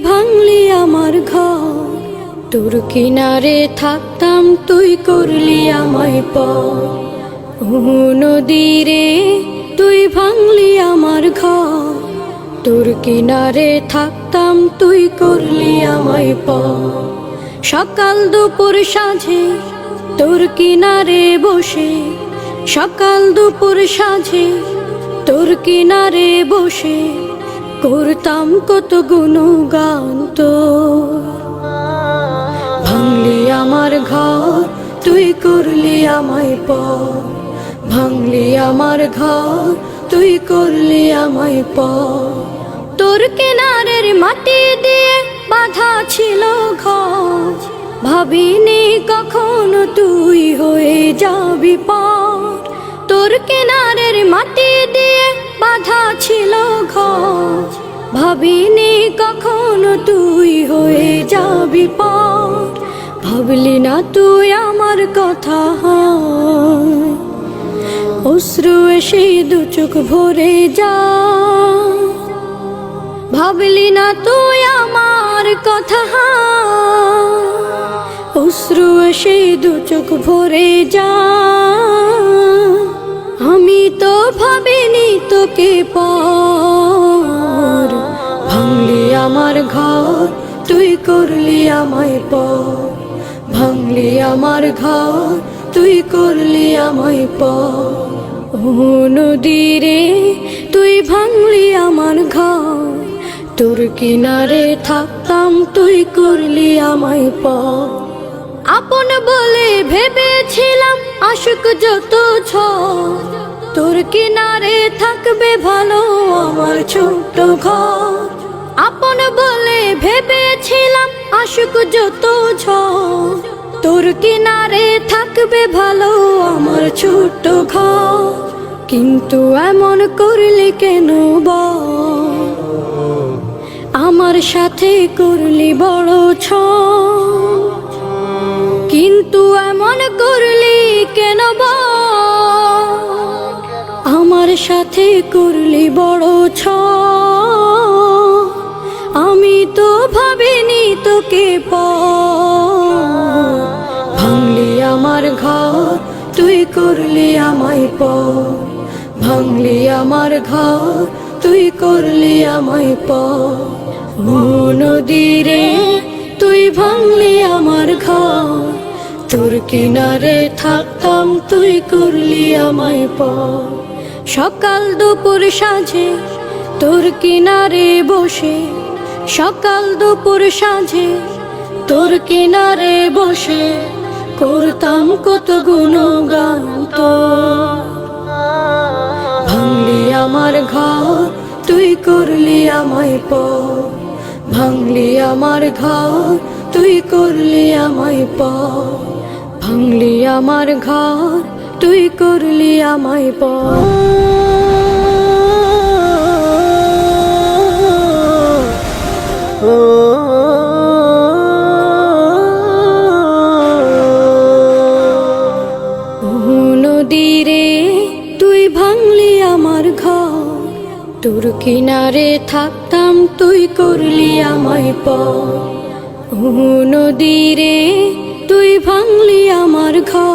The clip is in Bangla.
ভাঙলি আমার ঘর, তোর কিনারে থাকতাম তুই করলি আমায় পর। ও নদী রে তুই ভাঙলি আমার ঘর, তোর কিনারে থাকতাম তুই করলি আমায় পর। সকাল দুপুর সাঁঝে তোর কিনারে বসে, সকাল দুপুর সাঁঝে তোর কিনারে বসে করতাম কত গুণগান তোর। ভাঙলি আমার ঘর তুই করলি আমায় পর, ভাঙলি আমার ঘর তুই করলি আমায় পর। তোর কিনারের মাটি দিয়ে বাঁধা ছিল ঘর, ভাবিনি কখনো তুই হয়ে যাবি পার। তোর কিনারের মাটি দিয়ে বাঁধা ছিল ঘর, ভাবিনি কখনো তুই হয়ে যাবি পার। ভাবলি না তুই আমার কথা, অশ্রু এসে দু চোখ ভরে যা। ভাবলি না তুই আমার কথা, অশ্রু এসে দু চোখ ভরে যা। আমি তো ভাবিনি তোকে পর, ভাঙলি আমার ঘর তুই করলি আমায় পর, ভাঙলি আমার ঘর তুই করলি আমায় পর। ও নদী রে তুই ভাঙলি আমার ঘর, তোর কিনারে থাকতাম তুই করলি আমায় পর। আপন বলে ভেবেছিলাম আশুক যত ঝড়, তোর কিনারে থাকবে ভালো আমার ছোট্ট ঘর। আপন বলে ভেবেছিলাম আশুক যত ঝড়, তোর কিনারে থাকবে ভালো আমার ছোট্ট ঘর। কিন্তু এমন করলি কেন বল, আমার সাথে করলি বড় ছল। কিন্তু এমন করলি কেন বল, আমার সাথে করলি বড় ছল। আমি তো ভাবিনি তোকে পর, ভাঙলি আমার ঘর তুই করলি আমায় পর, ভাঙলি আমার ঘর তুই করলি আমায় পর। ও নদী রে তুই ভাঙলি আমার ঘর, তোর কিনারে থাকতাম তুই করলি আমায় পর। সকাল দুপুর সাঁঝে তোর কিনারে বসে, সকাল দুপুর সাঁঝে তোর কিনারে বসে করতাম কত গুণগান তোর। ভাঙলি আমার ঘর তুই করলি আমায় পর, ভাঙলি আমার ঘর তুই করলি আমায় পর, ভাঙলি আমার ঘর তুই করলি আমায় পর। নদী রে তুই ভাঙলি আমার ঘর, তোর কিনারে থাকতাম তুই করলি আমায় পর। ও নদী রে তুই ভাঙলি আমার ঘর।